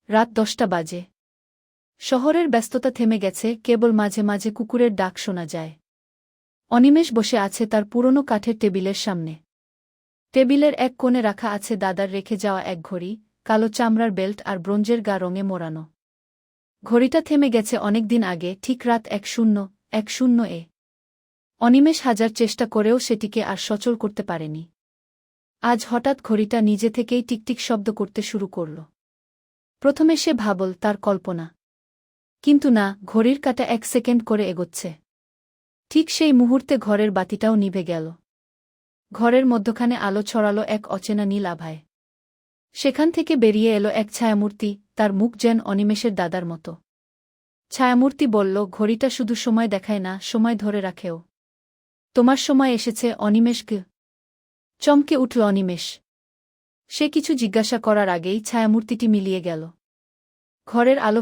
রাত 10টা বাজে। শহরের ব্যস্ততা থেমে গেছে, কেবল মাঝে মাঝে কুকুরের ডাক শোনা যায়। অনিমেষ বসে আছে তার পুরনো কাঠের টেবিলের সামনে। টেবিলের এক কোণে রাখা আছে দাদার রেখে যাওয়া এক ঘড়ি, কালো চামড়ার বেল্ট আর ব্রোঞ্জের গা রঙে মোড়ানো। ঘড়িটা থেমে গেছে অনেক দিন আগে, ঠিক রাত 10:10 অনিমেষ হাজার চেষ্টা করেও সেটিকে আর সচল করতে পারেনি। আজ হঠাৎ ঘড়িটা নিজে থেকেই টিকটিক শব্দ করতে শুরু করল। প্রথমে সে ভাবল তার কল্পনা। কিন্তু না, ঘড়ির কাঁটা 1 সেকেন্ড করে এগোচ্ছে। ঠিক সেই মুহূর্তে ঘরের বাতিটাও নিভে গেল। ঘরের মধ্যখানে আলো ছড়ালো এক অচেনা নীল আভায়। সেখান থেকে বেরিয়ে এলো এক ছায়ামূর্তি, তার মুখ যেন অনিমেষের দাদার মতো। ছায়ামূর্তি বলল, ঘড়িটা শুধু সময় দেখায় না, সময় ধরে রাখেও। তোমার সময় এসেছে অনিমেষ। চমকে উঠল অনিমেষ। সে কিছু জিজ্ঞাসা করার আগেই ছায়ামূর্তিটি মিলিয়ে গেল। ঘরের আলো